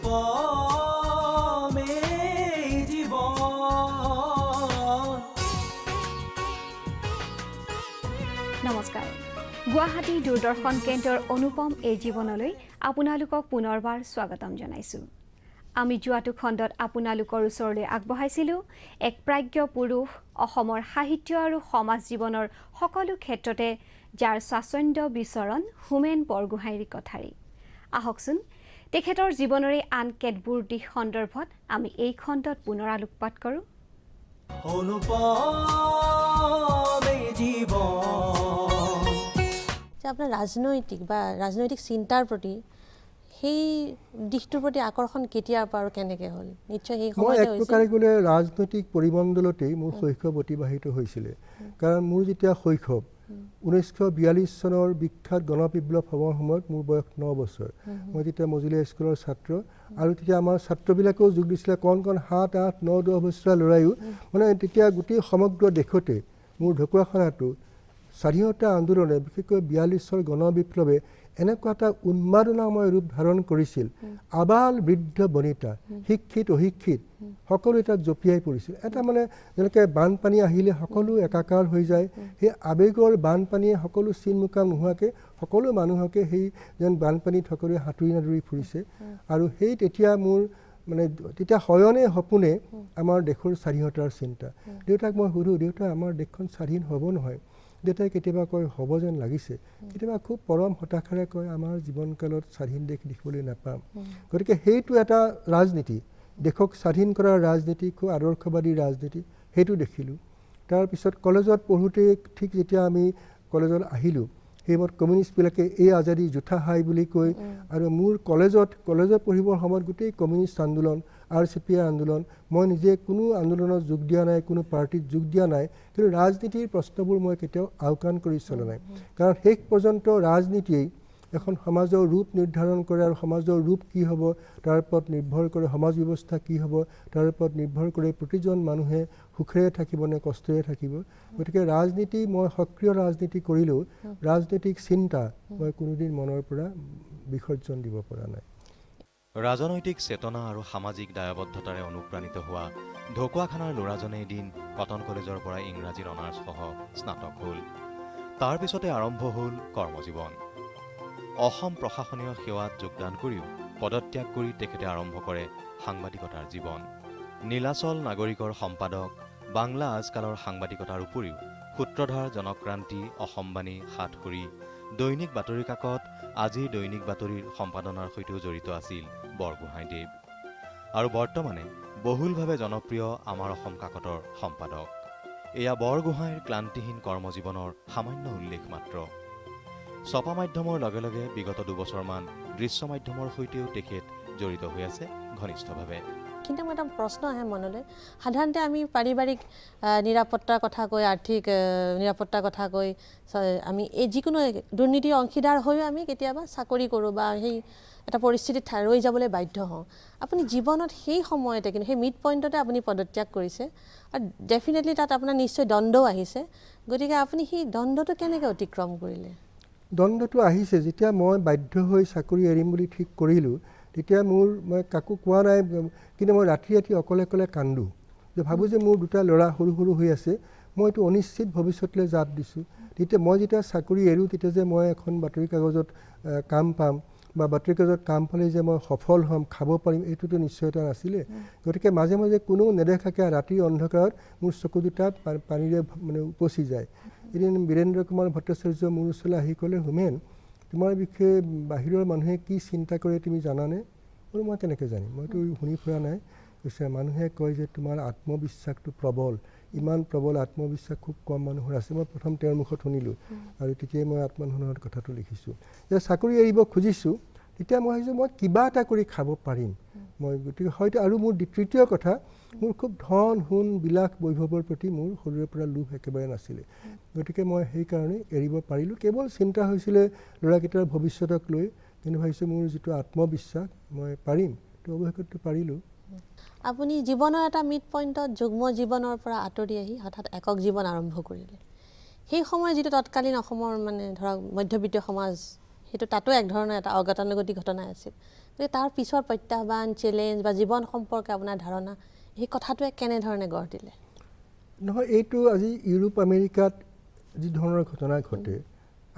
অনুপমে জীবন। নমস্কাৰ, গুৱাহাটী দূৰদৰ্শন কেন্দ্ৰৰ অনুপম এই জীৱনলৈ আপোনালোকক পুনৰবাৰ স্বাগতম জনাইছোঁ। আমি যোৱাটো খণ্ডত আপোনালোকৰ ওচৰলৈ আগবঢ়াইছিলোঁ এক প্ৰাজ্ঞ পুৰুষ, অসমৰ সাহিত্য আৰু সমাজ জীৱনৰ সকলো ক্ষেত্ৰতে যাৰ স্বাচ্ছন্দ্য বিচৰণ হোমেন বৰগোহাঁইৰ কথাৰে। আহকচোন তেখেতৰ জীৱনৰে আন কেতবোৰ দিশ সন্দৰ্ভত আমি এই খণ্ডত পুনৰ আলোকপাত কৰোঁ। অনুপমে জীবন। আপোনাৰ ৰাজনৈতিক চিন্তাৰ প্ৰতি সেই দিশটোৰ প্ৰতি আকৰ্ষণ কেতিয়াৰ পৰা আৰু কেনেকৈ হ'ল? নিশ্চয় সেই সময়তে এক প্ৰকাৰে গ'লে ৰাজনৈতিক পৰিমণ্ডলতেই মোৰ শৈশৱ অতিবাহিত হৈছিলে। কাৰণ মোৰ যেতিয়া শৈশৱ 1942 চনৰ বিখ্যাত গণবিপ্লৱ হ'বৰ সময়ত মোৰ বয়স 9 বছৰ। মই তেতিয়া মজলীয়া স্কুলৰ ছাত্ৰ, আৰু তেতিয়া আমাৰ ছাত্ৰবিলাকেও যোগ দিছিলে। কণ 7, 8, 9, 10 বছৰীয়া ল'ৰাইও মানে তেতিয়া গোটেই সমগ্ৰ দেশতে মোৰ ঢকুৱাখানাটো স্বাধীনতা আন্দোলনে, বিশেষকৈ 42 গণবিপ্লৱে এনেকুৱা এটা উন্মাদনাময় ৰূপ ধাৰণ কৰিছিল। আবাল বৃদ্ধ বনিতা, শিক্ষিত অশিক্ষিত সকলো তাত জঁপিয়াই পৰিছিল। এটা মানে যেনেকৈ বানপানী আহিলে সকলো একাকাৰ হৈ যায়, সেই আৱেগৰ বানপানীয়ে সকলো চিন মোকাম নোহোৱাকৈ সকলো মানুহকে সেই যেন বানপানীত সকলোৱে সাঁতুৰি নাদুৰি ফুৰিছে। আৰু সেই তেতিয়া মোৰ মানে তেতিয়া শয়নে সপোনে আমাৰ দেশৰ স্বাধীনতাৰ চিন্তা। দেউতাক মই সুধোঁ, দেউতা আমাৰ দেশখন স্বাধীন হ'ব নহয়? দেউতাই কেতিয়াবা কয় হ'ব যেন লাগিছে, কেতিয়াবা খুব পৰম হতাশাৰে কয় আমাৰ জীৱনকালত স্বাধীন দেশ দেখিবলৈ নাপাম। গতিকে সেইটো এটা ৰাজনীতি, দেশক স্বাধীন কৰাৰ ৰাজনীতি, খুব আদৰ্শবাদী ৰাজনীতি, সেইটো দেখিলোঁ। তাৰপিছত কলেজত পঢ়োঁতে ঠিক যেতিয়া আমি কলেজত আহিলোঁ, সেই সময়ত কমিউনিষ্টবিলাকে এই আজাদী জোঠা হাই বুলি কয়। আৰু মোৰ কলেজত পঢ়িবৰ সময়ত গোটেই কমিউনিষ্ট আন্দোলন, RCPI আন্দোলন, মই নিজে কোনো আন্দোলনত যোগ দিয়া নাই, কোনো পাৰ্টিত যোগ দিয়া নাই, কিন্তু ৰাজনীতিৰ প্ৰশ্নবোৰ মই কেতিয়াও আওকাণ কৰি চলা নাই। কাৰণ শেষ পৰ্যন্ত ৰাজনীতিয়েই এখন সমাজৰ ৰূপ নিৰ্ধাৰণ কৰে, আৰু সমাজৰ ৰূপ কি হ'ব তাৰ ওপৰত নিৰ্ভৰ কৰে, সমাজ ব্যৱস্থা কি হ'ব তাৰ ওপৰত নিৰ্ভৰ কৰে প্ৰতিজন মানুহে সুখেৰে থাকিব নে কষ্টেৰে থাকিব। গতিকে ৰাজনীতি মই সক্ৰিয় ৰাজনীতি কৰিলেও ৰাজনৈতিক চিন্তা মই কোনোদিন মনৰ পৰা বিসৰ্জন দিব পৰা নাই। ৰাজনৈতিক চেতনা আৰু সামাজিক দায়বদ্ধতাৰে অনুপ্ৰাণিত হোৱা ঢকুৱাখানাৰ ল'ৰাজনে এদিন কটন কলেজৰ পৰা ইংৰাজীৰ অনাৰ্ছসহ স্নাতক হ'ল। তাৰ পিছতে আৰম্ভ হ'ল কৰ্মজীৱন। অসম প্ৰশাসনীয় সেৱাত যোগদান কৰিও পদত্যাগ কৰি তেখেতে আৰম্ভ কৰে সাংবাদিকতাৰ জীৱন। নীলাচল নাগৰিকৰ সম্পাদক, বাংলা আজকালৰ সাংবাদিকতাৰ উপৰিও সূত্ৰধাৰ, জনক্ৰান্তি, অসমবাণী, সাতসৰী, দৈনিক বাতৰি কাকত, আজিৰ দৈনিক বাতৰিৰ সম্পাদনাৰ সৈতেও জড়িত আছিল বৰগোহাঁইদেৱ। আৰু বৰ্তমানে বহুলভাৱে জনপ্ৰিয় আমাৰ অসম কাকতৰ সম্পাদক। এয়া বৰগোহাঁইৰ ক্লান্তিহীন কৰ্মজীৱনৰ সামান্য উল্লেখ মাত্ৰ। ছপা মাধ্যমৰ লগে লগে বিগত 2 বছৰমান দৃশ্য মাধ্যমৰ সৈতেও তেখেত জড়িত হৈ আছে ঘনিষ্ঠভাৱে। কিন্তু মোৰ এটা প্ৰশ্ন আহে মনলৈ, সাধাৰণতে আমি পাৰিবাৰিক নিৰাপত্তাৰ কথা কৈ, আৰ্থিক নিৰাপত্তাৰ কথা কৈ আমি এই যিকোনো দুৰ্নীতিৰ অংশীদাৰ হৈও আমি কেতিয়াবা চাকৰি কৰোঁ বা সেই এটা পৰিস্থিতিত ৰৈ যাবলৈ বাধ্য হওঁ। আপুনি জীৱনত সেই সময়তে কিন্তু সেই মিড পইণ্টতে আপুনি পদত্যাগ কৰিছে, আৰু ডেফিনেটলি তাত আপোনাৰ নিশ্চয় দ্বন্দ্বও আহিছে। গতিকে আপুনি সেই দ্বন্দ্বটো কেনেকৈ অতিক্ৰম কৰিলে? দ্বন্দ্বটো আহিছে যেতিয়া মই বাধ্য হৈ চাকৰি এৰিম বুলি ঠিক কৰিলোঁ, তেতিয়া মই কাকো কোৱা নাই, কিন্তু মই ৰাতি অকলে কান্দোঁ, যে ভাবোঁ যে মোৰ 2টা ল'ৰা সৰু হৈ আছে, মই এইটো অনিশ্চিত ভৱিষ্যতলৈ জাপ দিছোঁ। তেতিয়া মই যেতিয়া চাকৰি এৰোঁ, তেতিয়া যে মই এখন বাতৰি কাগজত কাম পাম বা বাতৰি কাগজত কাম পালে যে মই সফল হ'ম, খাব পাৰিম, এইটোতো নিশ্চয়তা নাছিলে। গতিকে মাজে মাজে কোনো নেদেখাকৈ ৰাতিৰ অন্ধকাৰত মোৰ চকু দুটা পানীৰে মানে উপচি যায়। এদিন বীৰেন্দ্ৰ কুমাৰ ভট্টাচাৰ্য মোৰ ওচৰলৈ আহি ক'লে, হোমেন, তোমাৰ বিষয়ে বাহিৰৰ মানুহে কি চিন্তা কৰে তুমি জানানে? বোলো মই কেনেকৈ জানিম, মইতো শুনি ফুৰা নাই। কৈছে, মানুহে কয় যে তোমাৰ আত্মবিশ্বাসটো প্ৰবল, ইমান প্ৰবল আত্মবিশ্বাস খুব কম মানুহৰ আছে। মই প্ৰথম তেওঁৰ মুখত শুনিলোঁ, আৰু তেতিয়াই মই আত্মসন্মানত কথাটো লিখিছোঁ যে চাকৰি এৰিব খুজিছোঁ। তেতিয়া মই ভাবিছোঁ মই কিবা এটা কৰি খাব পাৰিম মই। গতিকে হয়তো আৰু মোৰ তৃতীয় কথা, মোৰ খুব ধন সোণ বিলাস বৈভৱৰ প্ৰতি মোৰ সৰুৰে পৰা লোভ একেবাৰে নাছিলে। গতিকে মই সেইকাৰণে এৰিব পাৰিলোঁ। কেৱল চিন্তা হৈছিলে ল'ৰাকেইটাৰ ভৱিষ্যতক লৈ, কিন্তু ভাবিছোঁ মোৰ যিটো আত্মবিশ্বাস মই পাৰিম, তো অৱশেষতটো পাৰিলোঁ। আপুনি জীৱনৰ এটা মিড পইণ্টত যুগ্ম জীৱনৰ পৰা আঁতৰি আহি হঠাৎ একক জীৱন আৰম্ভ কৰিলে। সেই সময়ত যিটো তৎকালীন অসমৰ মানে ধৰক মধ্যবিত্ত সমাজ, সেইটো তাতো এক ধৰণৰ এটা অগতানুগতিক ঘটনা আছিল। গতিকে তাৰ পিছৰ প্ৰত্যাহ্বান চেলেঞ্জ বা জীৱন সম্পৰ্কে আপোনাৰ ধাৰণা এই কথাটোৱে কেনেধৰণে গঢ় দিলে? নহয়, এইটো আজি ইউৰোপ আমেৰিকাত যি ধৰণৰ ঘটনা ঘটে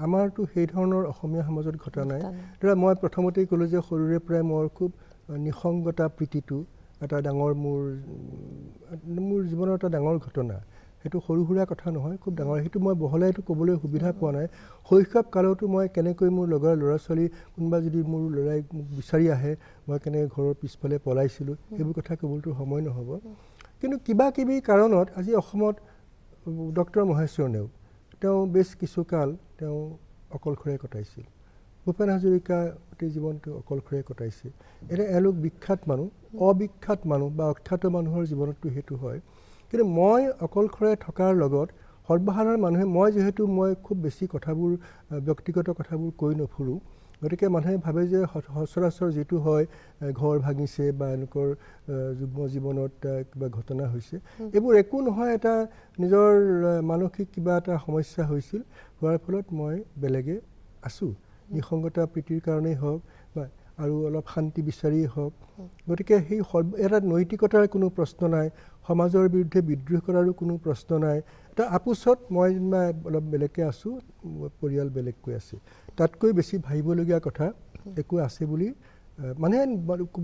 আমাৰতো সেই ধৰণৰ অসমীয়া সমাজত ঘটা নাই। ধৰা মই প্ৰথমতেই ক'লোঁ যে সৰুৰে পৰাই মোৰ খুব নিসংগতা প্ৰীতিটো এটা ডাঙৰ মোৰ জীৱনৰ এটা ডাঙৰ ঘটনা। সেইটো সৰু সুৰা কথা নহয়, খুব ডাঙৰ। সেইটো মই বহলাই এইটো ক'বলৈ সুবিধা পোৱা নাই। শৈশৱ কালতো মই কেনেকৈ মোৰ লগৰ ল'ৰা ছোৱালী কোনোবা যদি মোৰ ল'ৰাই মোক বিচাৰি আহে মই কেনেকৈ ঘৰৰ পিছফালে পলাইছিলোঁ সেইবোৰ কথা ক'বলৈতো সময় নহ'ব। কিন্তু কিবা কিবি কাৰণত আজি অসমত ডক্টৰ মহেশ্বৰ নেওগ তেওঁ বেছ কিছু কাল তেওঁ অকলশৰে কটাইছিল। ভূপেন হাজৰিকা গোটেই জীৱনটো অকলশৰে কটাইছে। এতিয়া এওঁলোক বিখ্যাত মানুহ, অবিখ্যাত মানুহ বা অখ্যাত মানুহৰ জীৱনততো সেইটো হয়। কিন্তু মই অকলশৰে থকাৰ লগত সৰ্বসাধাৰণ মানুহে মই খুব বেছি কথাবোৰ ব্যক্তিগত কথাবোৰ কৈ নুফুৰোঁ। গতিকে মানুহে ভাবে যে সচৰাচৰ যিটো হয় ঘৰ ভাঙিছে বা এনেকুৱা যুগ্ম জীৱনত কিবা ঘটনা হৈছে, এইবোৰ একো নহয়। এটা নিজৰ মানসিক কিবা এটা সমস্যা হৈছিল, হোৱাৰ ফলত মই বেলেগে আছোঁ। নিসংগতা প্ৰীতিৰ কাৰণেই হওক বা আৰু অলপ শান্তি বিচাৰিয়েই হওক। গতিকে সেই এটা নৈতিকতাৰ কোনো প্ৰশ্ন নাই, সমাজৰ বিৰুদ্ধে বিদ্ৰোহ কৰাৰো কোনো প্ৰশ্ন নাই। এটা আপোচত মই যেনিবা অলপ বেলেগকৈ আছোঁ, পৰিয়াল বেলেগকৈ আছে। তাতকৈ বেছি ভাবিবলগীয়া কথা একো আছে বুলি মানুহে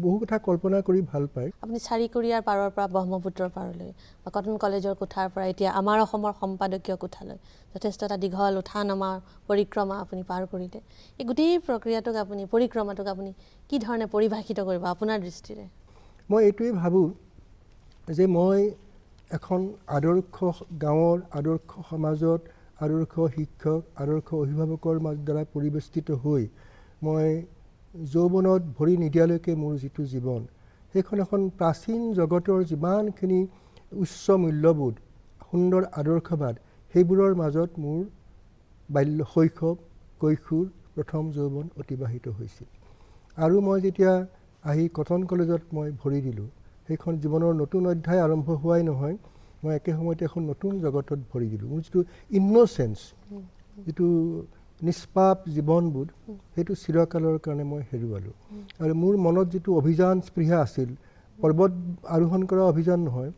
বহু কথা কল্পনা কৰি ভাল পায়। আপুনি চাৰিকোৰিয়াৰ পাৰৰ পৰা ব্ৰহ্মপুত্ৰৰ পাৰলৈ বা কটন কলেজৰ কোঠাৰ পৰা এতিয়া আমাৰ অসমৰ সম্পাদকীয় কোঠালৈ যথেষ্ট এটা দীঘল উঠা নমাৰ পৰিক্ৰমা আপুনি পাৰ কৰিলে। এই গোটেই প্ৰক্ৰিয়াটোক আপুনি পৰিক্ৰমাটোক আপুনি কি ধৰণে পৰিভাষিত কৰিব আপোনাৰ দৃষ্টিৰে? মই এইটোৱেই ভাবোঁ যে মই এখন আদৰ্শ গাঁৱৰ, আদৰ্শ সমাজত, আদৰ্শ শিক্ষক, আদৰ্শ অভিভাৱকৰ দ্বাৰা পৰিবেষ্টিত হৈ মই যৌৱনত ভৰি নিদিয়ালৈকে মোৰ যিটো জীৱন, সেইখন এখন প্ৰাচীন জগতৰ যিমানখিনি উচ্চ মূল্যবোধ, সুন্দৰ আদৰ্শবাদ, সেইবোৰৰ মাজত মোৰ শৈশৱ, কৈশোৰ, প্ৰথম যৌৱন অতিবাহিত হৈছিল। আৰু মই যেতিয়া আহি কটন কলেজত মই ভৰি দিলোঁ, সেইখন জীৱনৰ নতুন অধ্যায় আৰম্ভ হোৱাই নহয়, মই একে সময়তে এখন নতুন জগতত ভৰি দিলোঁ। মোৰ যিটো ইন'চেঞ্চ, যিটো নিষ্পাপ জীৱনবোধ, সেইটো চিৰকালৰ কাৰণে মই হেৰুৱালোঁ। আৰু মোৰ মনত যিটো অভিযান স্পৃহা আছিল, পৰ্বত আৰোহণ কৰা অভিযান নহয়,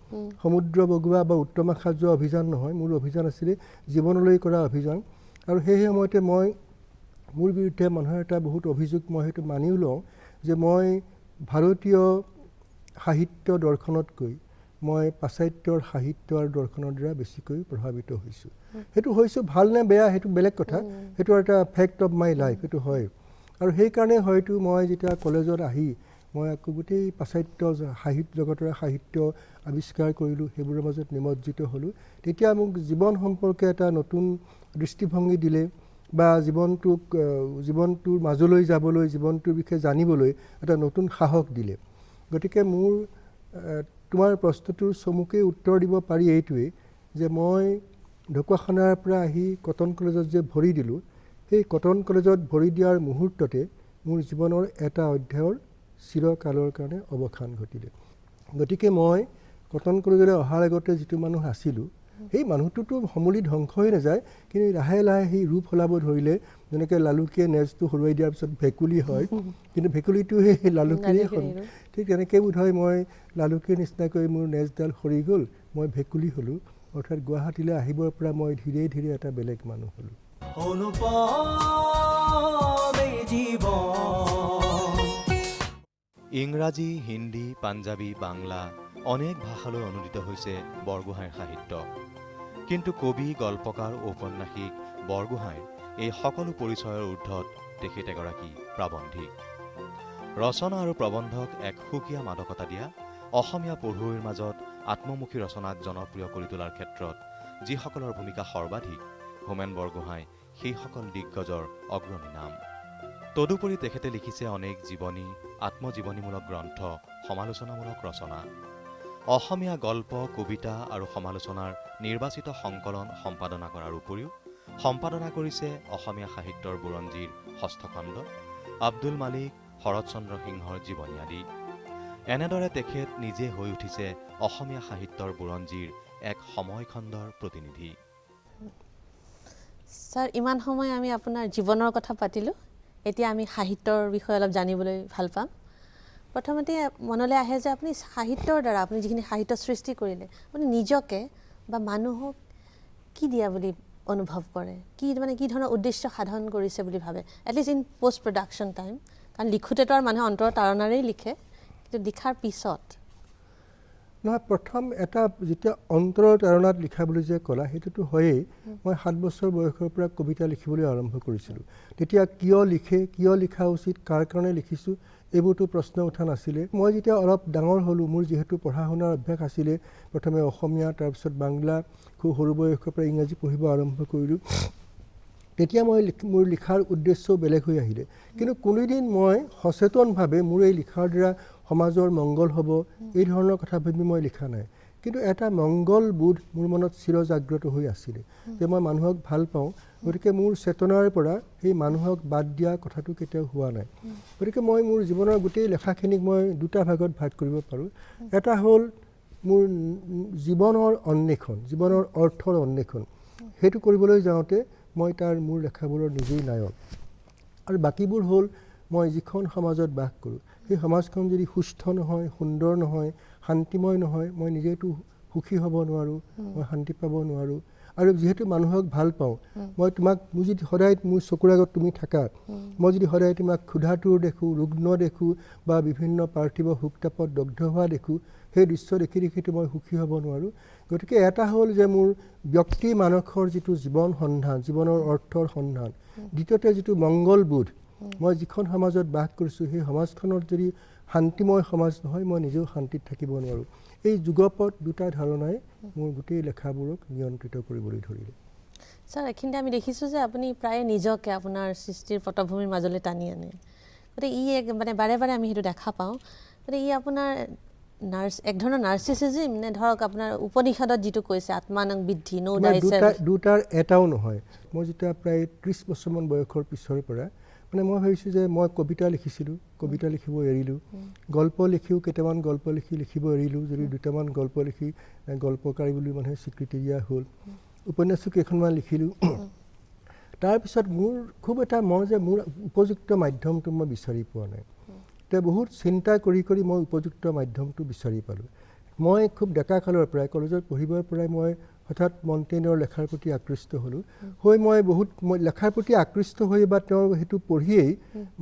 সমুদ্ৰ বগোৱা বা উত্তমাখাত যোৱা অভিযান নহয়, মোৰ অভিযান আছিলে জীৱনলৈ কৰা অভিযান। আৰু সেই সময়তে মই মোৰ বিৰুদ্ধে মানুহৰ এটা বহুত অভিযোগ মই সেইটো মানিও লওঁ যে মই ভাৰতীয় সাহিত্য দৰ্শনতকৈ মই পাশ্চাত্যৰ সাহিত্য আৰু দৰ্শনৰ দ্বাৰা বেছিকৈ প্ৰভাৱিত হৈছোঁ। সেইটো হৈছোঁ ভাল নে বেয়া সেইটো বেলেগ কথা, সেইটো এটা ফেক্ট অফ মাই লাইফ, সেইটো হয়। আৰু সেইকাৰণে হয়তো মই যেতিয়া কলেজত আহি মই আকৌ গোটেই পাশ্চাত্য সাহিত্য জগতৰ সাহিত্য আৱিষ্কাৰ কৰিলোঁ, সেইবোৰৰ মাজত নিমজ্জিত হ'লোঁ। তেতিয়া মোক জীৱন সম্পৰ্কে এটা নতুন দৃষ্টিভংগী দিলে বা জীৱনটোৰ মাজলৈ যাবলৈ, জীৱনটোৰ বিষয়ে জানিবলৈ এটা নতুন সাহস দিলে। গতিকে মোৰ তোমাৰ প্ৰশ্নটোৰ চমুকৈ উত্তৰ দিব পাৰি এইটোৱেই যে মই ঢকুৱাখানাৰ পৰা আহি কটন কলেজত যে ভৰি দিলোঁ, সেই কটন কলেজত ভৰি দিয়াৰ মুহূৰ্ততে মোৰ জীৱনৰ এটা অধ্যায়ৰ চিৰকালৰ কাৰণে অৱসান ঘটিলে। গতিকে মই কটন কলেজলৈ অহাৰ আগতে যিটো মানুহ আছিলোঁ, সেই মানুহটোতো সমূলি ধ্বংস হৈ নাযায়, কিন্তু লাহে লাহে সেই ৰূপ সলাব ধৰিলে। যেনেকৈ লালুকিয়ে নেজটো হৰুৱাই দিয়াৰ পিছত ভেকুলী হয়, কিন্তু ভেকুলীটো সেই লালুকিৰে ঠিক তেনেকৈ বোধ হয় মই লালুকিৰ নিচিনাকৈ মোৰ নেজডাল সৰি গ'ল, মই ভেকুলী হ'লোঁ। অৰ্থাৎ গুৱাহাটীলৈ আহিবৰ পৰা মই ধীৰে ধীৰে এটা বেলেগ মানুহ হ'লোঁ। ইংৰাজী, হিন্দী, পাঞ্জাবী, বাংলা অনেক ভাষালৈ অনুদিত হৈছে বৰগোহাঁইৰ সাহিত্য। কিন্তু কবি, গল্পকাৰ, ঔপন্যাসিক বৰগোহাঁইৰ এই সকলো পৰিচয়ৰ ঊৰ্ধত তেখেত এগৰাকী প্ৰাবন্ধিক। ৰচনা আৰু প্ৰবন্ধক এক সুকীয়া মাদকতা দিয়া, অসমীয়া পঢ়ুৱৈৰ মাজত আত্মমুখী ৰচনাক জনপ্ৰিয় কৰি তোলাৰ ক্ষেত্ৰত যিসকলৰ ভূমিকা সৰ্বাধিক, হোমেন বৰগোহাঁই সেইসকল দিগ্গজৰ অগ্ৰণী নাম। তদুপৰি তেখেতে লিখিছে অনেক জীৱনী, আত্মজীৱনীমূলক গ্ৰন্থ, সমালোচনামূলক ৰচনা। অসমীয়া গল্প, কবিতা আৰু সমালোচনাৰ নিৰ্বাচিত সংকলন সম্পাদনা কৰাৰ উপৰিও সম্পাদনা কৰিছে অসমীয়া সাহিত্যৰ বুৰঞ্জীৰ ষষ্ঠ খণ্ড, আব্দুল মালিক, শৰৎচন্দ্ৰ সিংহৰ জীৱনী আদি। এনেদৰে তেখেত নিজে হৈ উঠিছে অসমীয়া সাহিত্যৰ বুৰঞ্জীৰ এক সময়খণ্ডৰ প্ৰতিনিধি। ছাৰ, ইমান সময় আমি আপোনাৰ জীৱনৰ কথা পাতিলোঁ, এতিয়া আমি সাহিত্যৰ বিষয়ে অলপ জানিবলৈ ভাল পাম। প্ৰথমতে মনলৈ আহে যে আপুনি সাহিত্যৰ দ্বাৰা আপুনি যিখিনি সাহিত্য সৃষ্টি কৰিলে আপুনি নিজকে বা মানুহক কি দিয়া বুলি অনুভৱ কৰে, কি মানে কি ধৰণৰ উদ্দেশ্য সাধন কৰিছে বুলি ভাবে, at least in post production time? কাৰণ লিখোঁতেতো আৰু মানুহে অন্তৰ তাৰণাৰেই লিখে, কিন্তু লিখাৰ পিছত নহয়, প্ৰথম এটা যেতিয়া অন্তৰৰ তাৰণাত লিখা বুলি যে ক'লা সেইটোতো হয়েই। মই 7 বছৰ বয়সৰ পৰা কবিতা লিখিবলৈ আৰম্ভ কৰিছিলোঁ। তেতিয়া কিয় লিখে, কিয় লিখা উচিত, কাৰ কাৰণে লিখিছোঁ, এইবোৰতো প্ৰশ্ন উঠা নাছিলে। মই যেতিয়া অলপ ডাঙৰ হ'লোঁ, মোৰ যিহেতু পঢ়া শুনাৰ অভ্যাস আছিলে, প্ৰথমে অসমীয়া, তাৰপিছত বাংলা, খুব সৰু বয়সৰ পৰা ইংৰাজী পঢ়িব আৰম্ভ কৰিলোঁ। তেতিয়া মোৰ লিখাৰ উদ্দেশ্যও বেলেগ হৈ আহিলে। কিন্তু কোনোদিন মই সচেতনভাৱে মোৰ এই লিখাৰ দ্বাৰা সমাজৰ মংগল হ'ব এই ধৰণৰ কথা ভাবি মই লিখা নাই। কিন্তু এটা মংগলবোধ মোৰ মনত চিৰজাগ্ৰত হৈ আছিলে যে মই মানুহক ভাল পাওঁ, গতিকে মোৰ চেতনাৰ পৰা সেই মানুহক বাদ দিয়া কথাটো কেতিয়াও হোৱা নাই। গতিকে মই মোৰ জীৱনৰ গোটেই লেখাখিনিক মই দুটা ভাগত ভাগ কৰিব পাৰোঁ। এটা হ'ল মোৰ জীৱনৰ অন্বেষণ, জীৱনৰ অৰ্থৰ অন্বেষণ। সেইটো কৰিবলৈ যাওঁতে মই তাৰ মোৰ লেখাবোৰৰ নিজেই নায়ক। আৰু বাকীবোৰ হ'ল মই যিখন সমাজত বাস কৰোঁ, সেই সমাজখন যদি সুস্থ নহয়, সুন্দৰ নহয়, শান্তিময় নহয়, মই নিজেতো সুখী হ'ব নোৱাৰোঁ, মই শান্তি পাব নোৱাৰোঁ। আৰু যিহেতু মানুহক ভাল পাওঁ, মই তোমাক মোৰ যদি সদায় মোৰ চকুৰ আগত তুমি থাকা, মই যদি সদায় তোমাক ক্ষুধাতুৰ দেখোঁ, ৰুগ্ন দেখোঁ বা বিভিন্ন পাৰ্থিৱ শোকতাপত দগ্ধ হোৱা দেখোঁ, সেই দৃশ্য দেখি দেখিতো মই সুখী হ'ব নোৱাৰোঁ। গতিকে এটা হ'ল যে মোৰ ব্যক্তি মানসৰ যিটো জীৱন সন্ধান, জীৱনৰ অৰ্থৰ সন্ধান। দ্বিতীয়তে যিটো মংগলবোধ, মই যিখন সমাজত বাস কৰিছোঁ সেই সমাজখনত যদি শান্তিময় সমাজ নহয়, মই নিজেও শান্তিত থাকিব নোৱাৰোঁ। এই যুগপথ দুটা ধাৰণাই মোৰ গোটেই লেখাবোৰক নিয়ন্ত্ৰিত কৰিবলৈ ধৰিলে। ছাৰ, এইখিনিতে আমি দেখিছোঁ যে আপুনি প্ৰায়ে নিজকে আপোনাৰ সৃষ্টিৰ পটভূমিৰ মাজলৈ টানি আনে। গতিকে ই মানে বাৰে বাৰে আমি সেইটো দেখা পাওঁ। গতিকে ই আপোনাৰ এক ধৰণৰ নাৰ্চিচিজিম নে ধৰক আপোনাৰ উপনিষদত যিটো কৈছে আত্মানং বিদ্ধি নো ডাইছেল্ফ? দুটাৰ এটাও নহয়। মই যেতিয়া প্ৰায় 30 বছৰমান বয়সৰ পিছৰ পৰা মানে মই ভাবিছোঁ যে মই কবিতা লিখিছিলোঁ, কবিতা লিখিব এৰিলোঁ। গল্প লিখিও কেইটামান গল্প লিখিব এৰিলোঁ, যদি দুটামান গল্প লিখি গল্পকাৰী বুলি মানুহে স্বীকৃতি দিয়া হ'ল। উপন্যাসো কেইখনমান লিখিলোঁ। তাৰপিছত মোৰ খুব এটা মন যে মোৰ উপযুক্ত মাধ্যমটো মই বিচাৰি পোৱা নাই। এতিয়া বহুত চিন্তা কৰি কৰি মই উপযুক্ত মাধ্যমটো বিচাৰি পালোঁ। মই খুব ডেকা কালৰ পৰাই কলেজত পঢ়িবৰ পৰাই মই হঠাৎ মণ্টেইনৰ লেখাৰ প্ৰতি আকৃষ্ট হ'লোঁ। মই লেখাৰ প্ৰতি আকৃষ্ট হৈ বা তেওঁৰ সেইটো পঢ়িয়েই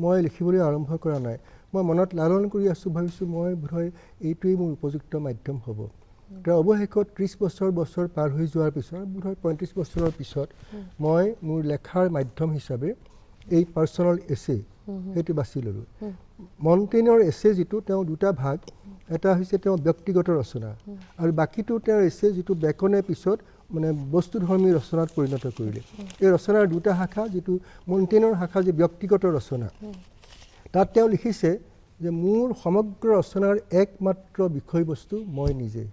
মই লিখিবলৈ আৰম্ভ কৰা নাই। মই মনত লালন কৰি আছোঁ, ভাবিছোঁ মই বোধহয় এইটোৱেই মোৰ উপযুক্ত মাধ্যম হ'ব। তেওঁ অৱশেষত 30 বছৰ পাৰ হৈ যোৱাৰ পিছত, বোধহয় 35 বছৰৰ পিছত মই মোৰ লেখাৰ মাধ্যম হিচাপে এই পাৰ্চনেল এছে সেইটো বাছি ল'লোঁ। মণ্টেইনৰ এছে যিটো, তেওঁ দুটা ভাগ, এটা হৈছে তেওঁ ব্যক্তিগত ৰচনা আৰু বাকীটো তেওঁৰ এছে যিটো বেকনে পিছত মানে বস্তুধৰ্মী ৰচনাত পৰিণত কৰিলে। এই ৰচনাৰ দুটা শাখা, যিটো মণ্টেইনৰ শাখা যে ব্যক্তিগত ৰচনা, তাত তেওঁ লিখিছে যে মোৰ সমগ্ৰ ৰচনাৰ একমাত্ৰ বিষয়বস্তু মই নিজে।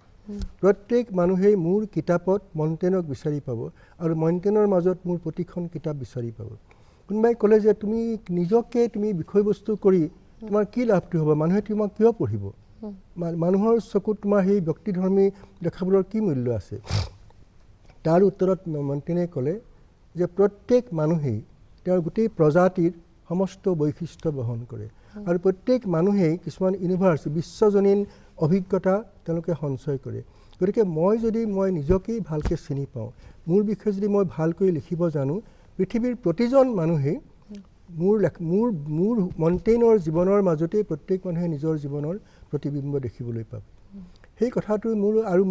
প্ৰত্যেক মানুহেই মোৰ কিতাপত মণ্টেইনক বিচাৰি পাব আৰু মণ্টেইনৰ মাজত মোৰ প্ৰতিখন কিতাপ বিচাৰি পাব। কোনোবাই ক'লে যে তুমি নিজকে তুমি বিষয়বস্তু কৰি তোমাৰ কি লাভটো হ'ব, মানুহে তোমাক কিয় পঢ়িব, মানুহৰ চকুত তোমাৰ সেই ব্যক্তিধৰ্মী লেখাবোৰৰ কি মূল্য আছে? তাৰ উত্তৰত মণ্টেইনে ক'লে যে প্ৰত্যেক মানুহেই তেওঁৰ গোটেই প্ৰজাতিৰ সমস্ত বৈশিষ্ট্য বহন কৰে আৰু প্ৰত্যেক মানুহেই কিছুমান বিশ্বজনীন অভিজ্ঞতা তেওঁলোকে সঞ্চয় কৰে। গতিকে মই নিজকেই ভালকৈ চিনি পাওঁ, মোৰ বিষয়ে যদি মই ভালকৈ লিখিব জানো, পৃথিৱীৰ প্ৰতিজন মানুহেই মোৰ মণ্টেইনৰ জীৱনৰ মাজতেই প্ৰত্যেক মানুহে নিজৰ জীৱনৰ প্ৰতিবিম্ব দেখিবলৈ পাব। সেই কথাটো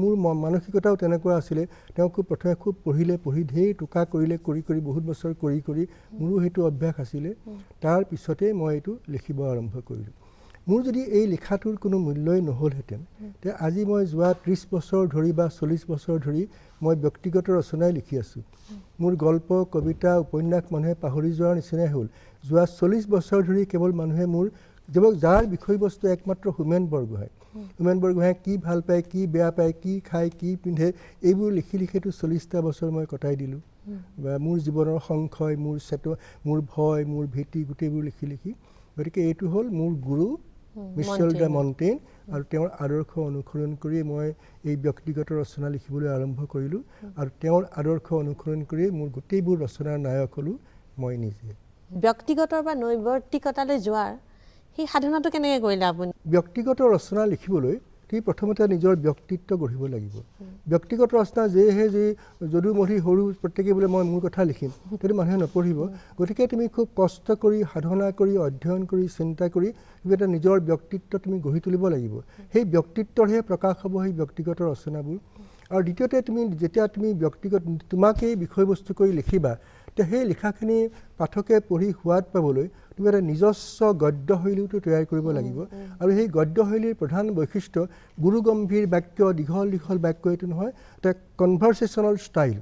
মোৰ মানসিকতাও তেনেকুৱা আছিলে। তেওঁ প্ৰথমে খুব পঢ়ি ঢেৰ টোকা কৰি বহুত বছৰ কৰি মোৰো সেইটো অভ্যাস আছিলে। তাৰপিছতে মই এইটো লিখিব আৰম্ভ কৰিলোঁ। মোৰ যদি এই লিখাটোৰ কোনো মূল্যই নহ'লহেঁতেন, তে আজি মই যোৱা 30 বছৰ ধৰি বা 40 বছৰ ধৰি মই ব্যক্তিগত ৰচনাই লিখি আছোঁ। মোৰ গল্প, কবিতা, উপন্যাস মানুহে পাহৰি যোৱাৰ নিচিনাই হ'ল। যোৱা 40 বছৰ ধৰি কেৱল মানুহে যাৰ বিষয়বস্তু একমাত্ৰ হোমেন বৰগোহাঁই কি ভাল পায়, কি বেয়া পায়, কি খায়, কি পিন্ধে, এইবোৰ লিখিতো 40টা বছৰ মই কটাই দিলোঁ। বা মোৰ জীৱনৰ সংশয়, মোৰ ভয়, মোৰ ভীতি গোটেইবোৰ লিখি। গতিকে এইটো হ'ল মোৰ গুৰু মিচেল ডে মণ্টেইন, আৰু তেওঁৰ আদৰ্শ অনুসৰণ কৰি মই এই ব্যক্তিগত ৰচনা লিখিবলৈ আৰম্ভ কৰিলোঁ। আৰু তেওঁৰ আদৰ্শ অনুসৰণ কৰি মোৰ গোটেইবোৰ ৰচনাৰ নায়ক হ'লোঁ মই নিজে। ব্যক্তিগতৰ বা নৈবৰ্তিকতালৈ যোৱাৰ সেই সাধনাটো কেনেকৈ কৰিলে আপুনি? ব্যক্তিগত ৰচনা লিখিবলৈ তুমি প্ৰথমতে নিজৰ ব্যক্তিত্ব গঢ়িব লাগিব। ব্যক্তিগত ৰচনা যেহে যে যদিও মধি সৰু প্ৰত্যেকে বোলে মই মোৰ কথা লিখিম, সেইটো মানুহে নপঢ়িব। গতিকে তুমি খুব কষ্ট কৰি সাধনা কৰি অধ্যয়ন কৰি চিন্তা কৰি তুমি এটা নিজৰ ব্যক্তিত্ব তুমি গঢ়ি তুলিব লাগিব। সেই ব্যক্তিত্বৰহে প্ৰকাশ হ'ব সেই ব্যক্তিগত ৰচনাবোৰ। আৰু দ্বিতীয়তে তুমি যেতিয়া তুমি ব্যক্তিগত তোমাকেই বিষয়বস্তু কৰি লিখিবা, তেতিয়া সেই লিখাখিনি পাঠকে পঢ়ি সোৱাদ পাবলৈ তুমি এটা নিজস্ব গদ্যশৈলীটো তৈয়াৰ কৰিব লাগিব। আৰু সেই গদ্যশৈলীৰ প্ৰধান বৈশিষ্ট্য গুৰুগম্ভীৰ বাক্য, দীঘল দীঘল বাক্য এইটো নহয়, এটা কনভাৰ্চেশ্যনেল ষ্টাইল।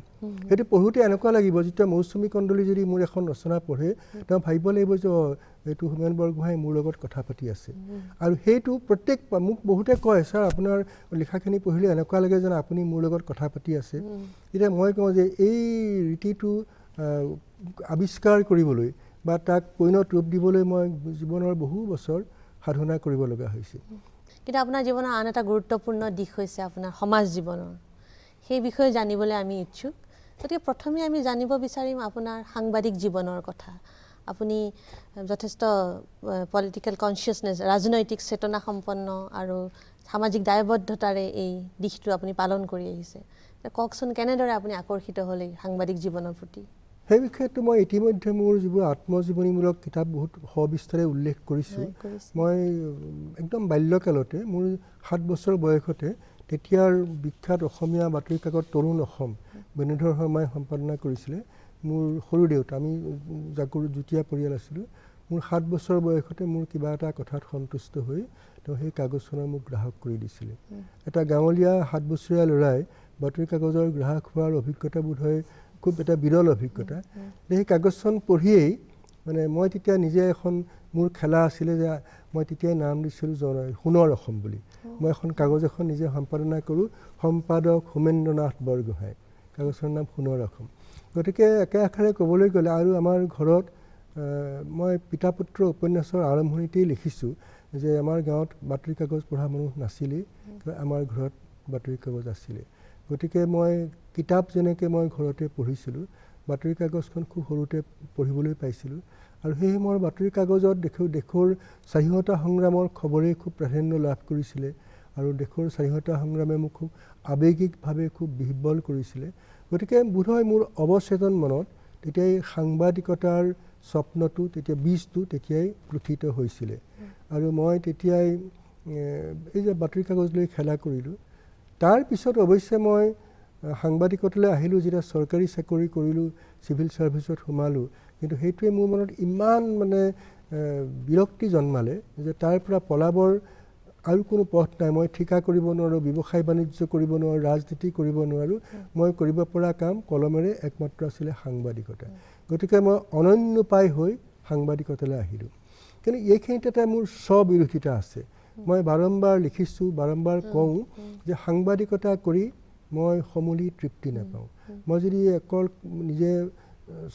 সেইটো পঢ়োঁতে এনেকুৱা লাগিব, যেতিয়া মৌচুমী কণ্ডলী যদি মোৰ এখন ৰচনা পঢ়ে তেওঁ ভাবিব লাগিব যে এইটো হোমেন বৰগোহাঁই মোৰ লগত কথা পাতি আছে। আৰু সেইটো প্ৰত্যেক মোক বহুতে কয়, ছাৰ আপোনাৰ লিখাখিনি পঢ়িলে এনেকুৱা লাগে যেন আপুনি মোৰ লগত কথা পাতি আছে। এতিয়া মই কওঁ যে এই ৰীতিটো আৱিষ্কাৰ কৰিবলৈ বা তাক পৰিণত ৰূপ দিবলৈ মই জীৱনৰ বহু বছৰ সাধনা কৰিব লগা হৈছিল। কিন্তু আপোনাৰ জীৱনৰ আন এটা গুৰুত্বপূৰ্ণ দিশ হৈছে আপোনাৰ সমাজ জীৱনৰ, সেই বিষয়ে জানিবলৈ আমি ইচ্ছুক। গতিকে প্ৰথমে আমি জানিব বিচাৰিম আপোনাৰ সাংবাদিক জীৱনৰ কথা। আপুনি যথেষ্ট পলিটিকেল কনচিয়াছনেছ, ৰাজনৈতিক চেতনা সম্পন্ন আৰু সামাজিক দায়বদ্ধতাৰে এই দিশটো আপুনি পালন কৰি আহিছে। কওকচোন কেনেদৰে আপুনি আকৰ্ষিত হ'ল এই সাংবাদিক জীৱনৰ প্ৰতি? সেই বিষয়েতো মই ইতিমধ্যে মোৰ যিবোৰ আত্মজীৱনীমূলক কিতাপ বহুত সবিস্তাৰে উল্লেখ কৰিছোঁ। মই একদম বাল্যকালতে মোৰ 7 বছৰ বয়সতে তেতিয়াৰ বিখ্যাত অসমীয়া বাতৰি কাকত তৰুণ অসম বেণুধৰ শৰ্মাই সম্পাদনা কৰিছিলে। মোৰ সৰু দেউতা, আমি যুটীয়া পৰিয়াল আছিলোঁ। মোৰ 7 বছৰ বয়সতে মোৰ কিবা এটা কথাত সন্তুষ্ট হৈ তেওঁ সেই কাগজখনৰ মোক গ্ৰাহক কৰি দিছিলে। এটা গাঁৱলীয়া 7 বছৰীয়া ল'ৰাই বাতৰি কাগজৰ গ্ৰাহক হোৱাৰ অভিজ্ঞতা বোধ হয় খুব এটা বিৰল অভিজ্ঞতা। সেই কাগজখন পঢ়িয়েই মানে মই তেতিয়া নিজে এখন মোৰ খেলা আছিলে যে মই তেতিয়াই নাম দিছিলোঁ সোণৰ অসম বুলি। মই এখন কাগজ এখন নিজে সম্পাদনা কৰোঁ, সম্পাদক হোমেন্দ্ৰনাথ বৰগোহাঁই, কাগজখনৰ নাম সোণৰ অসম। গতিকে একে আখৰে ক'বলৈ গ'লে আৰু আমাৰ ঘৰত মই পিতা পুত্ৰ উপন্যাসৰ আৰম্ভণিতেই লিখিছোঁ যে আমাৰ গাঁৱত বাতৰি কাগজ পঢ়া মানুহ নাছিলেই, আমাৰ ঘৰত বাতৰি কাগজ আছিলে। গতিকে মই কিতাপ যেনেকৈ মই ঘৰতে পঢ়িছিলোঁ, বাতৰি কাগজখন খুব সৰুতে পঢ়িবলৈ পাইছিলোঁ। আৰু সেই সময়ৰ বাতৰি কাগজত দেশৰ স্বাধীনতা সংগ্ৰামৰ খবৰেই খুব প্ৰাধান্য লাভ কৰিছিলে। আৰু দেশৰ স্বাধীনতা সংগ্ৰামে মোক খুব আৱেগিকভাৱে খুব বিহ্বল কৰিছিলে। গতিকে বোধহয় মোৰ অৱচেতন মনত তেতিয়াই সাংবাদিকতাৰ স্বপ্নটো, তেতিয়া বীজটো তেতিয়াই প্ৰোথিত হৈছিলে। আৰু মই তেতিয়াই এই যে বাতৰি কাগজ লৈ খেলা কৰিলোঁ। তাৰ পিছত অৱশ্যে মই সাংবাদিকতালৈ আহিলোঁ, যেতিয়া চৰকাৰী চাকৰি কৰিলোঁ, চিভিল ছাৰ্ভিচত সোমালোঁ। কিন্তু সেইটোৱে মোৰ মনত ইমান মানে বিৰক্তি জন্মালে যে তাৰ পৰা পলাবৰ আৰু কোনো পথ নাই। মই ঠিকা কৰিব নোৱাৰোঁ, ব্যৱসায় বাণিজ্য কৰিব নোৱাৰোঁ, ৰাজনীতি কৰিব নোৱাৰোঁ। মই কৰিব পৰা কাম কলমেৰে একমাত্ৰ আছিলে সাংবাদিকতা। গতিকে মই অনন্যোপায় হৈ সাংবাদিকতালৈ আহিলোঁ। কিন্তু এইখিনিত এটা মোৰ স্ববিৰোধিতা আছে। মই বাৰম্বাৰ লিখিছোঁ, বাৰম্বাৰ কওঁ যে সাংবাদিকতা কৰি মই সমূলি তৃপ্তি নাপাওঁ। মই যদি অকল নিজে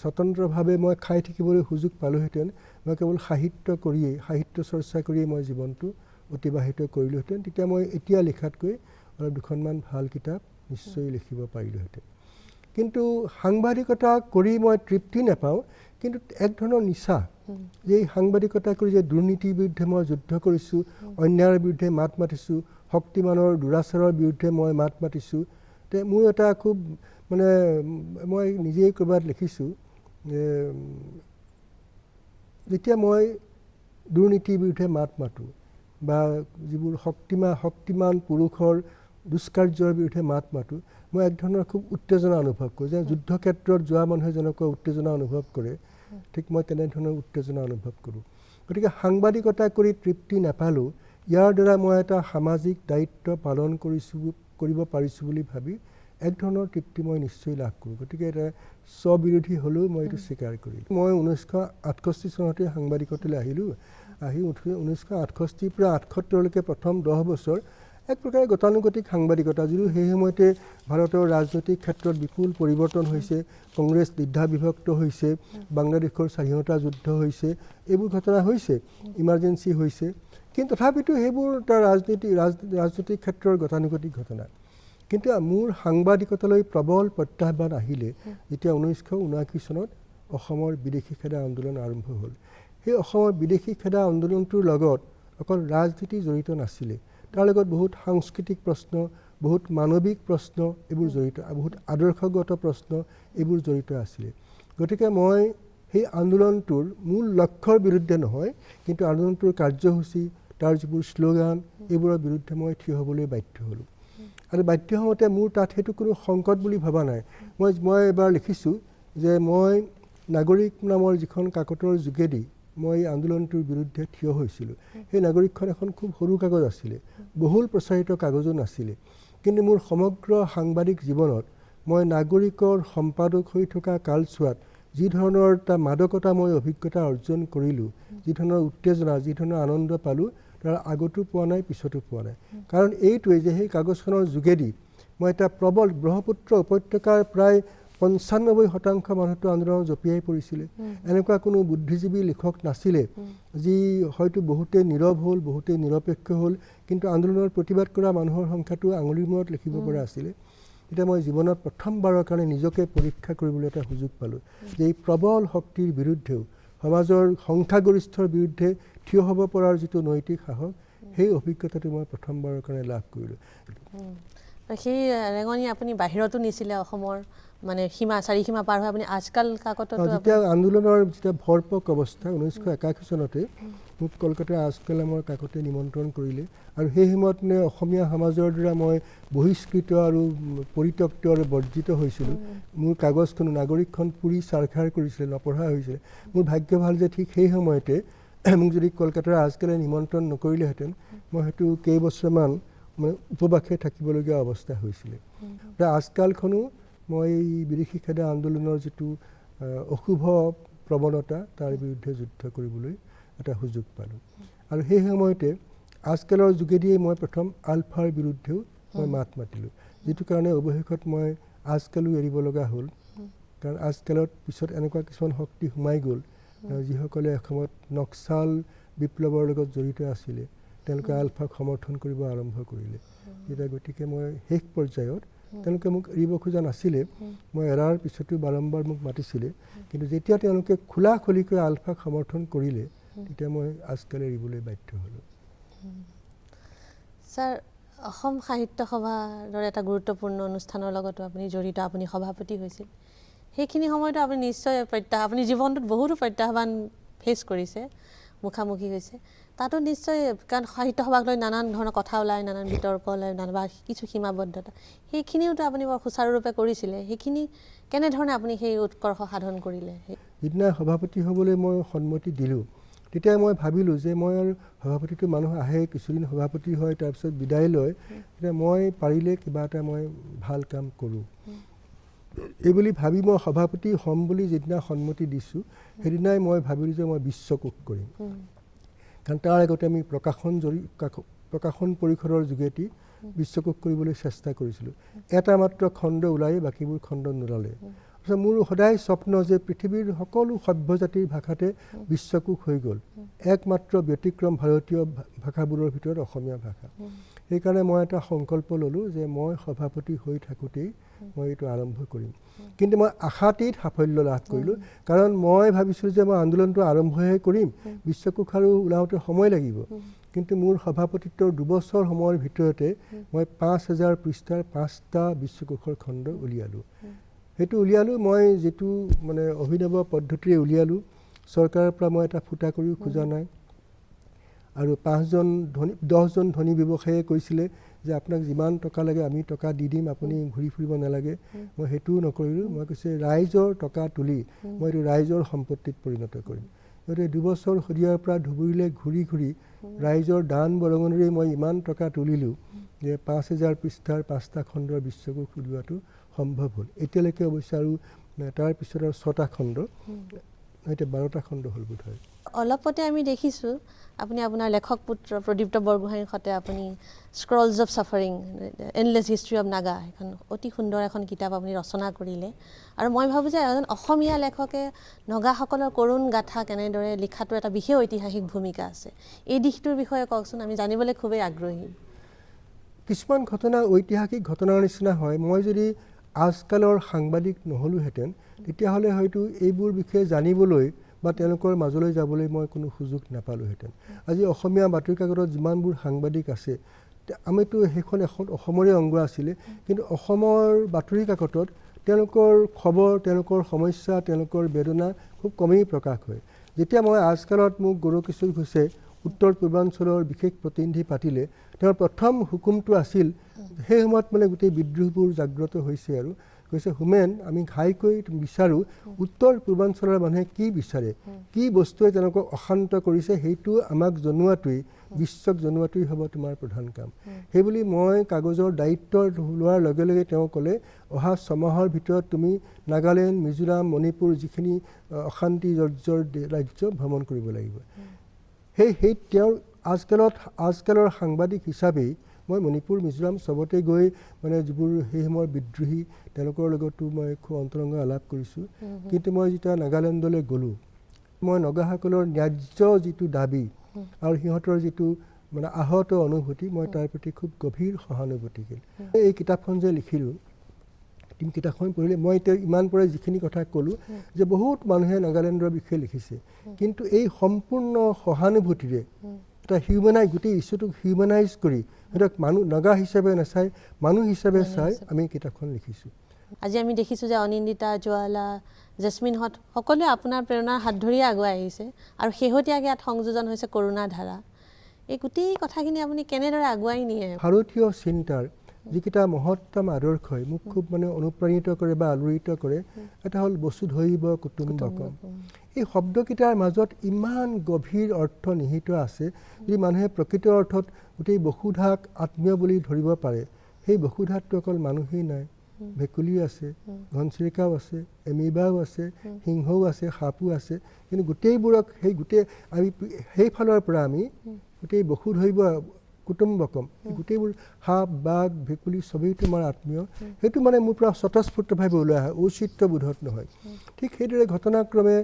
স্বতন্ত্ৰভাৱে মই খাই থাকিবলৈ সুযোগ পালোহেঁতেন, মই কেৱল সাহিত্য কৰিয়েই, সাহিত্য চৰ্চা কৰিয়েই মই জীৱনটো অতিবাহিত কৰিলোহেঁতেন, তেতিয়া মই এতিয়া লিখাতকৈ অলপ দুখনমান ভাল কিতাপ নিশ্চয় লিখিব পাৰিলোহেঁতেন। কিন্তু সাংবাদিকতা কৰি মই তৃপ্তি নাপাওঁ, কিন্তু এক ধৰণৰ নিচা যে এই সাংবাদিকতা কৰি যে দুৰ্নীতিৰ বিৰুদ্ধে মই যুদ্ধ কৰিছোঁ, অন্যায়ৰ বিৰুদ্ধে মাত মাতিছোঁ, শক্তিমানৰ দুৰাচাৰৰ বিৰুদ্ধে মই মাত মাতিছোঁ। তে মোৰ এটা খুব মানে মই নিজেই ক'ৰবাত লিখিছোঁ যে যেতিয়া মই দুৰ্নীতিৰ বিৰুদ্ধে মাত মাতোঁ বা যিবোৰ শক্তিমান পুৰুষৰ দুষ্কাৰ্যৰ বিৰুদ্ধে মাত মাতোঁ, মই এক ধৰণৰ খুব উত্তেজনা অনুভৱ কৰোঁ। যে যুদ্ধক্ষেত্ৰত যোৱা মানুহে যেনেকুৱা উত্তেজনা অনুভৱ কৰে, ঠিক মই তেনেধৰণৰ উত্তেজনা অনুভৱ কৰোঁ। গতিকে সাংবাদিকতা কৰি তৃপ্তি নাপালোঁ, ইয়াৰ দ্বাৰা মই এটা সামাজিক দায়িত্ব পালন কৰিব পাৰিছোঁ বুলি ভাবি এক ধৰণৰ তৃপ্তি মই নিশ্চয় লাভ কৰোঁ। গতিকে এটা স্ববিৰোধী হ'লেও মই এইটো স্বীকাৰ কৰিলোঁ। মই 1968 চনতে সাংবাদিকতালৈ আহিলোঁ। আহি 1968 পৰা 78লৈকে প্ৰথম 10 বছৰ এক প্ৰকাৰে গতানুগতিক সাংবাদিকতা, যদিও সেই সময়তে ভাৰতৰ ৰাজনৈতিক ক্ষেত্ৰত বিপুল পৰিৱৰ্তন হৈছে, কংগ্ৰেছ দ্বিধা বিভক্ত হৈছে, বাংলাদেশৰ স্বাধীনতা যুদ্ধ হৈছে, এইবোৰ ঘটনা হৈছে, ইমাৰ্জেঞ্চি হৈছে। কিন্তু তথাপিতো সেইবোৰ এটা ৰাজনৈতিক ক্ষেত্ৰৰ গতানুগতিক ঘটনা। কিন্তু মোৰ সাংবাদিকতালৈ প্ৰবল প্ৰত্যাহ্বান আহিলে যেতিয়া 1979 চনত অসমৰ বিদেশী খেদা আন্দোলন আৰম্ভ হ'ল। সেই অসমৰ বিদেশী খেদা আন্দোলনটোৰ লগত অকল ৰাজনীতি জড়িত নাছিলে, তাৰ লগত বহুত সাংস্কৃতিক প্ৰশ্ন, বহুত মানৱিক প্ৰশ্ন এইবোৰ জড়িত, বহুত আদৰ্শগত প্ৰশ্ন এইবোৰ জড়িত আছিলে। গতিকে মই সেই আন্দোলনটোৰ মূল লক্ষ্যৰ বিৰুদ্ধে নহয়, কিন্তু আন্দোলনটোৰ কাৰ্যসূচী, তাৰ যিবোৰ শ্লোগান এইবোৰৰ বিৰুদ্ধে মই থিয় হ'বলৈ বাধ্য হ'লোঁ। আৰু বাধ্য হওঁতে মোৰ তাত সেইটো কোনো সংকট বুলি ভবা নাই। মই এবাৰ লিখিছোঁ যে মই নাগৰিক নামৰ যিখন কাকতৰ যোগেদি মই আন্দোলনটোৰ বিৰুদ্ধে থিয় হৈছিলোঁ। সেই নাগৰিকখন এখন খুব সৰু কাগজ আছিলে, বহুল প্ৰচাৰিত কাগজো নাছিলে, কিন্তু মোৰ সমগ্ৰ সাংবাদিক জীৱনত মই নাগৰিকৰ সম্পাদক হৈ থকা কালছোৱাত যি ধৰণৰ এটা মাদকতা মই অভিজ্ঞতা অৰ্জন কৰিলোঁ, যি ধৰণৰ উত্তেজনা, যি ধৰণৰ আনন্দ পালোঁ, তাৰ আগতো পোৱা নাই, পিছতো পোৱা নাই। কাৰণ এইটোৱে যে সেই কাগজখনৰ যোগেদি মই এটা প্ৰবল ব্ৰহ্মপুত্ৰ উপত্যকাৰ প্ৰায় ৯৫% মানুহটো আন্দোলনত জঁপিয়াই পৰিছিলে। এনেকুৱা কোনো বুদ্ধিজীৱী লিখক নাছিলে যি হয়তো বহুতেই নীৰৱ হ'ল, বহুতেই নিৰপেক্ষ হ'ল, কিন্তু আন্দোলনৰ প্ৰতিবাদ কৰা মানুহৰ সংখ্যাটো আঙুলিৰ মূৰত লিখিব পৰা আছিলে। এতিয়া মই জীৱনত প্ৰথমবাৰৰ কাৰণে নিজকে পৰীক্ষা কৰিবলৈ এটা সুযোগ পালোঁ যে এই প্ৰবল শক্তিৰ বিৰুদ্ধেও সমাজৰ সংখ্যাগৰিষ্ঠৰ বিৰুদ্ধে থিয় হ'ব পৰাৰ যিটো নৈতিক সাহস, সেই অভিজ্ঞতাটো মই প্ৰথমবাৰৰ কাৰণে লাভ কৰিলোঁ। সেই ৰেঙনি আপুনি বাহিৰতো নিছিলে, অসমৰ মানে চাৰিসীমা পাৰ হৈ আপুনি আজকাল কাকতত যেতিয়া আন্দোলনৰ যেতিয়া ভৰপক অৱস্থা 1981 চনতে মোক কলকাতাৰ আজকাল নামৰ কাকতে নিমন্ত্ৰণ কৰিলে, আৰু সেই সময়ত অসমীয়া সমাজৰ দ্বাৰা মই বহিষ্কৃত আৰু পৰিত্যক্ত আৰু বৰ্জিত হৈছিলোঁ। মোৰ কাগজখন নাগৰিকখন পুৰি চাৰখাৰ কৰিছিলে, নপঢ়া হৈছিলে। মোৰ ভাগ্য ভাল যে ঠিক সেই সময়তে মোক যদি কলকাতাৰ আজকালে নিমন্ত্ৰণ নকৰিলেহেঁতেন মই হয়তো কেইবছৰমান মানে উপবাসে থাকিবলগীয়া অৱস্থা হৈছিলে। আজকালখনো মই বিদেশী খেদা আন্দোলনৰ যিটো অশুভ প্ৰৱণতা তাৰ বিৰুদ্ধে যুদ্ধ কৰিবলৈ এটা সুযোগ পালোঁ। আৰু সেই সময়তে আজকালৰ যোগেদিয়ে মই প্ৰথম আলফাৰ বিৰুদ্ধেও মই মাত মাতিলোঁ, যিটো কাৰণে অৱশেষত মই আজকালো এৰিব লগা হ'ল। কাৰণ আজকালত পিছত এনেকুৱা কিছুমান শক্তি সোমাই গ'ল যিসকলে এসময়ত নক্সাল বিপ্লৱৰ লগত জড়িত আছিলে, তেওঁলোকে আলফাক সমৰ্থন কৰিব আৰম্ভ কৰিলে। এতিয়া গতিকে মই শেষ পৰ্যায়ত তেওঁলোকে মোক এৰিব খোজা নাছিলে, মই এৰাৰ পিছতো বাৰম্বাৰ মোক মাতিছিলে, কিন্তু যেতিয়া তেওঁলোকে খোলাখুলিকৈ আলফাক সমৰ্থন কৰিলে তেতিয়া মই আজকাল এৰিবলৈ বাধ্য হ'লোঁ। ছাৰ, অসম সাহিত্য সভাৰ দৰে এটা গুৰুত্বপূৰ্ণ অনুষ্ঠানৰ লগতো আপুনি জড়িত, আপুনি সভাপতি হৈছিল। সেইখিনি সময়তো আপুনি নিশ্চয় আপুনি জীৱনটোত বহুতো প্ৰত্যাহ্বান ফেচ কৰিছে, মুখামুখি হৈছে। তাতো নিশ্চয়, কাৰণ সাহিত্য সভাক লৈ নানান ধৰণৰ কথা ওলায়, নানান বিতৰ্ক ওলায়, বা কিছু সীমাবদ্ধতা, সেইখিনিওতো আপুনি বৰ সুচাৰুৰূপে কৰিছিলে। সেইখিনি কেনেধৰণে আপুনি সেই উৎকৰ্ষ সাধন কৰিলে? যিদিনা সভাপতি হ'বলৈ মই সন্মতি দিলোঁ তেতিয়া মই ভাবিলোঁ যে মই আৰু সভাপতিটো মানুহ আহে, কিছুদিন সভাপতি হয়, তাৰপিছত বিদায় লয়, তেতিয়া মই পাৰিলে কিবা এটা মই ভাল কাম কৰোঁ। এইবুলি ভাবি মই সভাপতি হ'ম বুলি যিদিনা সন্মতি দিছোঁ সেইদিনাই মই ভাবিলোঁ যে মই বিশ্বকোষ কৰিম। কাৰণ তাৰ আগতে আমি প্ৰকাশন পৰিষদৰ যোগেদি বিশ্বকোষ কৰিবলৈ চেষ্টা কৰিছিলোঁ। এটা মাত্ৰ খণ্ড ওলাই, বাকীবোৰ খণ্ড নোলালে। মোৰ সদায় স্বপ্ন যে পৃথিৱীৰ সকলো সভ্য জাতিৰ ভাষাতে বিশ্বকোষ হৈ গ'ল, একমাত্ৰ ব্যতিক্ৰম ভাৰতীয় ভাষাবোৰৰ ভিতৰত অসমীয়া ভাষা। সেইকাৰণে মই এটা সংকল্প ল'লোঁ যে মই সভাপতি হৈ থাকোঁতেই মই এইটো আৰম্ভ কৰিম। কিন্তু মই আশাতীত সাফল্য লাভ কৰিলোঁ, কাৰণ মই ভাবিছিলোঁ যে মই আন্দোলনটো আৰম্ভহে কৰিম, বিশ্বকোষ আৰু ওলাওঁতে সময় লাগিব। কিন্তু মোৰ সভাপতিত্বৰ 2 বছৰ সময়ৰ ভিতৰতে মই 5000 পৃষ্ঠাৰ 5টা বিশ্বকোষৰ খণ্ড উলিয়ালোঁ। সেইটো উলিয়ালোঁ মই যিটো মানে অভিনৱ পদ্ধতিৰে উলিয়ালোঁ, চৰকাৰৰ পৰা মই এটা ফুটা কৰিও খোজা নাই। আৰু 10জন ধনী ব্যৱসায়ীয়ে কৈছিলে যে আপোনাক যিমান টকা লাগে আমি টকা দি দিম, আপুনি ঘূৰি ফুৰিব নালাগে। মই সেইটোও নকৰিলোঁ। মই কৈছোঁ ৰাইজৰ টকা তুলি মই এইটো ৰাইজৰ সম্পত্তিত পৰিণত কৰিম। গতিকে 2 বছৰ শদিয়াৰ পৰা ধুবুৰীলৈ ঘূৰি ঘূৰি ৰাইজৰ দান বৰঙণিৰে মই ইমান টকা তুলিলোঁ যে 5000 পৃষ্ঠাৰ 5টা খণ্ডৰ বিশ্বকোষ উলিওৱাটো সম্ভৱ হ'ল। এতিয়ালৈকে অৱশ্যে আৰু তাৰপিছত আৰু 6টা খণ্ড, এতিয়া 12টা খণ্ড হ'ল বোধ হয়। অলপতে আমি দেখিছোঁ আপুনি আপোনাৰ লেখক পুত্ৰ প্ৰদীপ্ত বৰগোহাঁইৰ সৈতে আপুনি scrolls of suffering, endless history of Naga, এখন অতি সুন্দৰ এখন কিতাপ আপুনি ৰচনা কৰিলে। আৰু মই ভাবোঁ যে এজন অসমীয়া লেখকে নগাসকলৰ কৰুণ গাথা কেনেদৰে লিখাটো এটা বিশেষ ঐতিহাসিক ভূমিকা আছে। এই দিশটোৰ বিষয়ে কওকচোন, আমি জানিবলৈ খুবেই আগ্ৰহী। কিছুমান ঘটনা ঐতিহাসিক ঘটনাৰ নিচিনা হয়। মই যদি আজকালৰ সাংবাদিক নহ'লোহেঁতেন তেতিয়াহ'লে হয়তো এইবোৰ বিষয়ে জানিবলৈ বা তেওঁলোকৰ মাজলৈ যাবলৈ মই কোনো সুযোগ নাপালোহেঁতেন। আজি অসমীয়া বাতৰি কাকতত যিমানবোৰ সাংবাদিক আছে আমিতো সেইখন এখন অসমৰে অংগ আছিলে, কিন্তু অসমৰ বাতৰি কাকতত তেওঁলোকৰ খবৰ, তেওঁলোকৰ সমস্যা, তেওঁলোকৰ বেদনা খুব কমেই প্ৰকাশ হয়। যেতিয়া মই আজকালত মোক গৌৰকিশোৰ ঘোষে উত্তৰ পূৰ্বাঞ্চলৰ বিশেষ প্ৰতিনিধি পাতিলে, তেওঁৰ প্ৰথম হুকুমটো আছিল, সেই সময়ত মানে গোটেই বিদ্ৰোহবোৰ জাগ্ৰত হৈছে আৰু কৈছে, হোমেন আমি ঘাইকৈ বিচাৰোঁ উত্তৰ পূৰ্বাঞ্চলৰ মানুহে কি বিচাৰে, কি বস্তুৱে তেওঁলোকক অশান্ত কৰিছে, সেইটো আমাক জনোৱাটোৱেই, বিশ্বক জনোৱাটোৱেই হ'ব তোমাৰ প্ৰধান কাম। সেইবুলি মই কাগজৰ দায়িত্ব লোৱাৰ লগে লগে তেওঁ ক'লে, অহা 6 মাহৰ ভিতৰত তুমি নাগালেণ্ড, মিজোৰাম, মণিপুৰ যিখিনি অশান্তি জৰ্জৰ ৰাজ্য ভ্ৰমণ কৰিব লাগিব। সেই তেওঁৰ আজকালৰ সাংবাদিক হিচাপেই মই মণিপুৰ, মিজোৰাম চবতে গৈ মানে যিবোৰ সেই সময়ৰ বিদ্ৰোহী তেওঁলোকৰ লগতো মই খুব অন্তৰংগ আলাপ কৰিছোঁ। কিন্তু মই যেতিয়া নাগালেণ্ডলৈ গ'লোঁ, মই নগাসকলৰ ন্যায্য যিটো দাবী আৰু সিহঁতৰ যিটো মানে আহত অনুভূতি, মই তাৰ প্ৰতি খুব গভীৰ সহানুভূতিশীল। এই কিতাপখন যে লিখিলোঁ, কিতাপখন পঢ়িলে মই এতিয়া ইমান পৰে যিখিনি কথা ক'লোঁ যে বহুত মানুহে নাগালেণ্ডৰ বিষয়ে লিখিছে, কিন্তু এই সম্পূৰ্ণ সহানুভূতিৰে এটা গোটেই ইছ্যুটোক হিউমেনাইজ কৰি সিহঁতক মানুহ নগা হিচাপে নাচাই মানুহ হিচাপে চাই আমি কিতাপখন লিখিছোঁ। আজি আমি দেখিছোঁ যে অনিন্দিতা, জ্বালা, জেচমিনহঁত সকলোৱে আপোনাৰ প্ৰেৰণাৰ হাত ধৰিয়ে আগুৱাই আহিছে আৰু শেহতীয়াকৈ ইয়াত সংযোজন হৈছে কৰুণা ধাৰা। এই গোটেই কথাখিনি আপুনি কেনেদৰে আগুৱাই নিয়ে? ভাৰতীয় চিন্তাৰ যিকেইটা মহত্তম আদৰ্শই মোক খুব মানে অনুপ্ৰাণিত কৰে বা আলোড়িত কৰে, এটা হ'ল বসুধৈৱ কুটুম্বকম। এই শব্দকেইটাৰ মাজত ইমান গভীৰ অৰ্থ নিহিত আছে, যদি মানুহে প্ৰকৃত অৰ্থত গোটেই বসুধাক আত্মীয় বুলি ধৰিব পাৰে, সেই বসুধাতটো অকল মানুহেই নাই, ভেকুলীও আছে, ঘনচিৰিকাও আছে, এমিবাও আছে, সিংহও আছে, সাপো আছে, কিন্তু গোটেইবোৰক আমি সেই ফালৰ পৰা আমি গোটেই বসুধৈৱ কুটুম্বকম, গোটেইবোৰ সাপ, বাঘ, ভেকুলী চবেই তোমাৰ আত্মীয়, সেইটো মানে মোৰ পৰা স্বতঃস্ফূৰ্তভাৱে ওলাই আহে, ঔচিত্যবোধত নহয়। ঠিক সেইদৰে ঘটনাক্ৰমে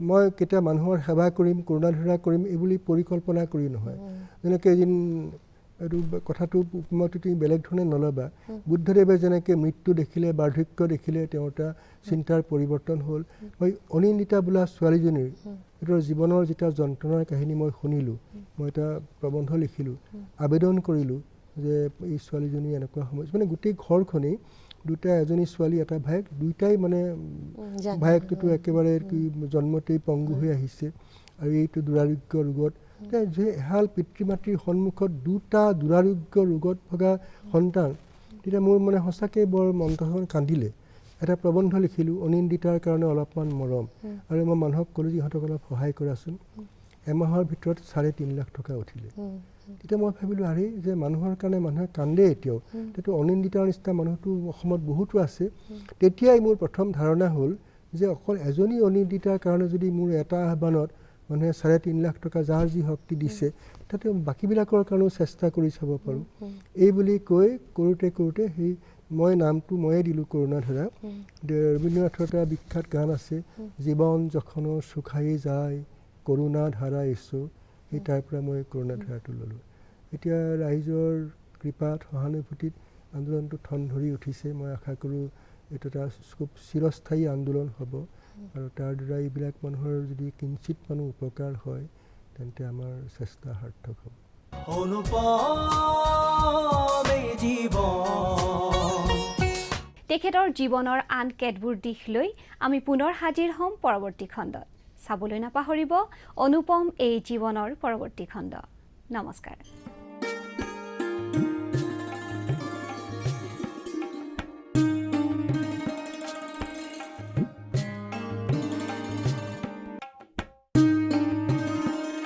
মই কেতিয়া মানুহৰ সেৱা কৰিম, কৰুণাধৰা কৰিম এইবুলি পৰিকল্পনা কৰি নহয়। যেনেকৈ এদিন এইটো কথাটো উপমাটো তুমি বেলেগ ধৰণে নল'বা, বুদ্ধদেৱে যেনেকৈ মৃত্যু দেখিলে, বাৰ্ধক্য দেখিলে তেওঁৰ এটা চিন্তাৰ পৰিৱৰ্তন হ'ল, মই অনিন্দিতা বোলা ছোৱালীজনীৰ এইটোৰ জীৱনৰ যেতিয়া যন্ত্ৰণাৰ কাহিনী মই শুনিলোঁ, মই এটা প্ৰবন্ধ লিখিলোঁ, আবেদন কৰিলোঁ যে এই ছোৱালীজনী এনেকুৱা সমস্যা, মানে গোটেই ঘৰখনেই এজনী ছোৱালী, এটা ভায়েক, দুয়োটাই মানে ভায়েকটোতো একেবাৰে জন্মতেই পংগু হৈ আহিছে আৰু এইটো দুৰাৰোগ্য ৰোগত, যে এহাল পিতৃ মাতৃৰ সন্মুখত দুটা দুৰাৰোগ্য ৰোগত ভগা সন্তান, তেতিয়া মোৰ মানে সঁচাকৈ বৰ মনখন কান্দিলে। এটা প্ৰবন্ধ লিখিলোঁ, অনিন্দিতাৰ কাৰণে অলপমান মৰম, আৰু মই মানুহক ক'লোঁ যে ইহঁতক অলপ সহায় কৰাচোন। এমাহৰ ভিতৰত 3.5 লাখ টকা উঠিলে। তেতিয়া মই ভাবিলোঁ, আৰে যে মানুহৰ কাৰণে মানুহে কান্দে এতিয়াও, তেতিয়া অনিন্দিতাৰ নিচিনা মানুহটো অসমত বহুতো আছে। তেতিয়াই মোৰ প্ৰথম ধাৰণা হ'ল যে অকল এজনী অনিন্দিতাৰ কাৰণে যদি মোৰ এটা আহ্বানত মানুহে 3.5 লাখ টকা যাৰ যি শক্তি দিছে, তাতে বাকীবিলাকৰ কাৰণেও চেষ্টা কৰি চাব পাৰোঁ। এই বুলি কৈ কৰোঁতে সেই মই নামটো ময়ে দিলোঁ কৰুণাধাৰা। ৰবীন্দ্ৰনাথৰ এটা বিখ্যাত গান আছে, জীৱন যখন শুকাই যায় কৰুণা ধাৰা এসো, সেই তাৰ পৰা মই কৰুণাধাৰাটো ল'লোঁ। এতিয়া ৰাইজৰ কৃপাত, সহানুভূতিত আন্দোলনটো ঠন ধৰি উঠিছে। মই আশা কৰোঁ এইটো এটা খুব চিৰস্থায়ী আন্দোলন হ'ব আৰু তাৰ দ্বাৰা এইবিলাক মানুহৰ যদি কিঞ্চিত মানুহ উপকাৰ হয়, তেন্তে আমাৰ চেষ্টা সাৰ্থক হ'ব। তেখেতৰ জীৱনৰ আন কেতবোৰ দিশ লৈ আমি পুনৰ হাজিৰ হ'ম পৰৱৰ্তী খণ্ডত। চাবলৈ নাপাহৰিব অনুপম এই জীৱনৰ পৰৱৰ্তী খণ্ড। নমস্কাৰ।